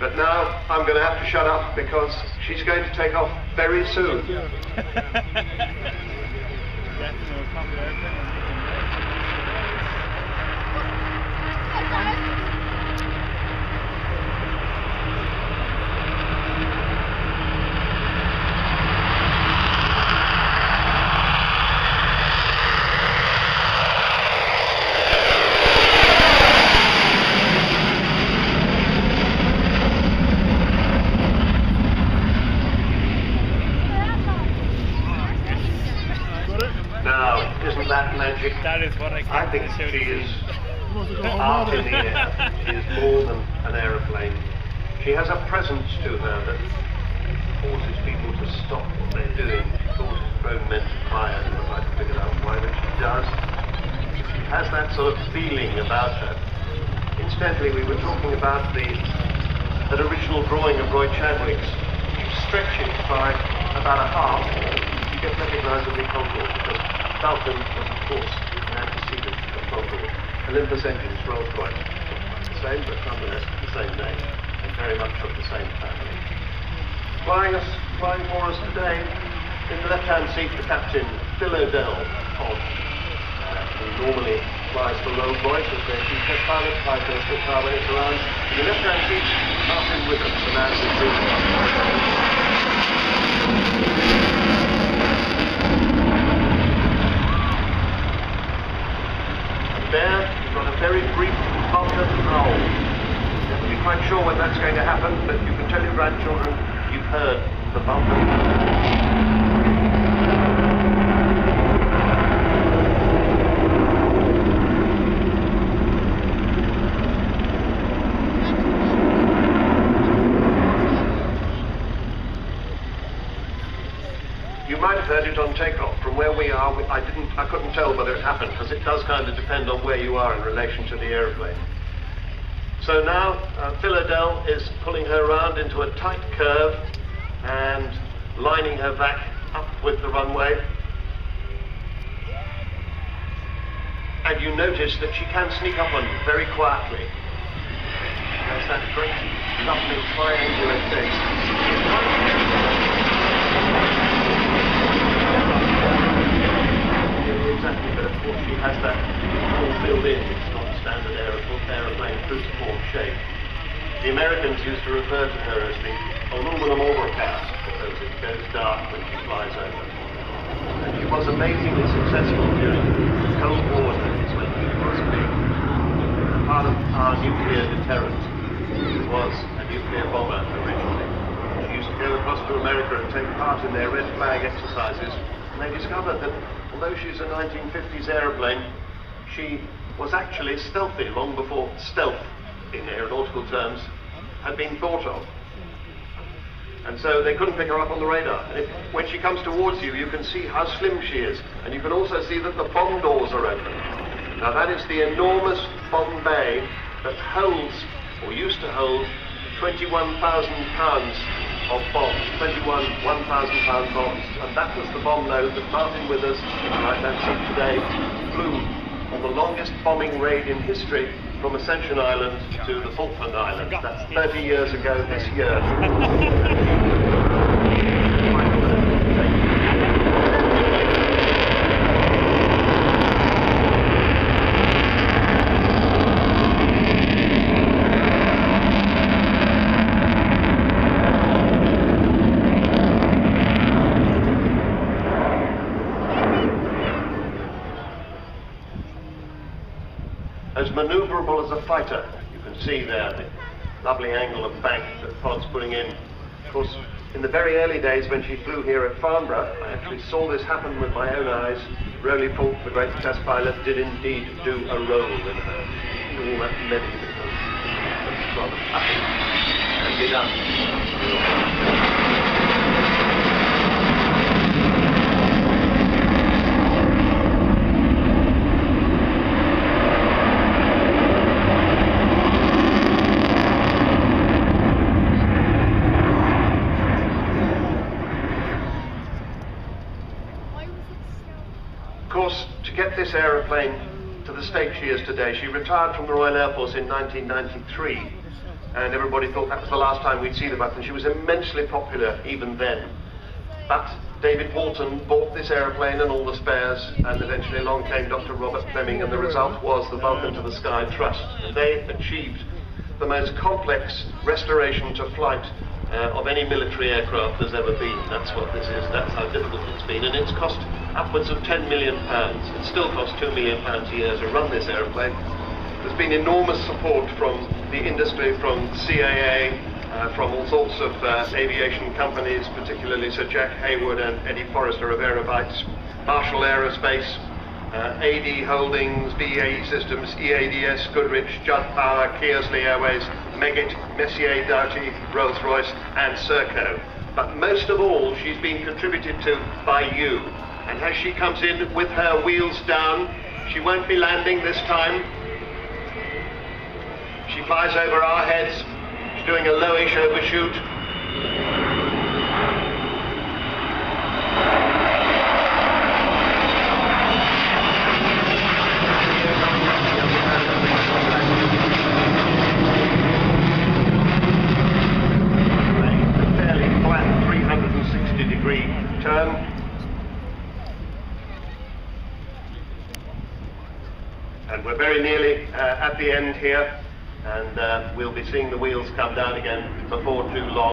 But now I'm going to have to shut up because she's going to take off very soon. Magic. That is what I think she is art in the air. She is more than an aeroplane. She has a presence to her that forces people to stop what they're doing. She causes grown men to cry, and I've figured out why, but she does. She has that sort of feeling about her. Incidentally, we were talking about that original drawing of Roy Chadwick's. You stretch it by about a half, you get recognisably contours, because Falcon was, of course, an antecedent of Farnborough. Olympus engines, Rolls-Royce. The same, but nonetheless the same name, and very much of the same family. Flying for us today, in the left-hand seat, the captain, Phil O'Dell, who normally flies for Rolls-Royce as their chief test pilot, flies their split car when it's around. In the left-hand seat, Martin Witham, the man who's doing there, you've got a very brief Vulcan howl. You're never be quite sure when that's going to happen, but you can tell your grandchildren you've heard the Vulcan. You might have heard it on takeoff. From where we are, I couldn't tell whether it happened, because it does kind of depend on where you are in relation to the aeroplane. So now, Phil O'Dell is pulling her around into a tight curve and lining her back up with the runway. And you notice that she can sneak up on you very quietly. She has that great, lovely triangular face. Exactly, but of course she has that all filled in. It's not a standard aeroplane cruciform shape. The Americans used to refer to her as the aluminum overcast because it goes dark when she flies over. And she was amazingly successful during the Cold War days when he was big. Part of our nuclear deterrent was a nuclear bomber originally. She used to go across to America and take part in their red flag exercises, and they discovered that although she's a 1950s aeroplane, she was actually stealthy long before stealth, in aeronautical terms, had been thought of. And so they couldn't pick her up on the radar. And when she comes towards you, you can see how slim she is. And you can also see that the bomb doors are open. Now that is the enormous bomb bay that holds, or used to hold, 21,000 pounds of bombs, 21 1,000-pound bombs, and that was the bomb load that Martin Withers, right-hand seat today, flew on the longest bombing raid in history from Ascension Island to the Falkland Islands. That's 30 years ago this year. As manoeuvrable as a fighter. You can see there the lovely angle of bank that Pod's putting in. Of course, in the very early days when she flew here at Farnborough, I actually saw this happen with my own eyes. Rowley Fulk, the great test pilot, did indeed do a roll in her. All that many because rather happy and get up. Of course, to get this aeroplane to the state she is today, she retired from the Royal Air Force in 1993, and everybody thought that was the last time we'd see the Vulcan. She was immensely popular even then. But David Walton bought this aeroplane and all the spares, and eventually along came Dr. Robert Fleming, and the result was the Vulcan to the Sky Trust. And they achieved the most complex restoration to flight of any military aircraft there's ever been. That's what this is, that's how difficult it's been, and it's cost upwards of £10 million. It still costs £2 million a year to run this aeroplane. There's been enormous support from the industry, from CAA, from all sorts of aviation companies, particularly Sir Jack Hayward and Eddie Forrester of Aerobytes, Marshall Aerospace, AD Holdings, BAE Systems, EADS, Goodrich, Judd Power, Kearsley Airways, Meggitt, Messier, Doughty, Rolls-Royce and Serco. But most of all, she's been contributed to by you. And as she comes in with her wheels down, she won't be landing this time. She flies over our heads. She's doing a lowish overshoot. Turn. And we're very nearly at the end here, and we'll be seeing the wheels come down again before too long.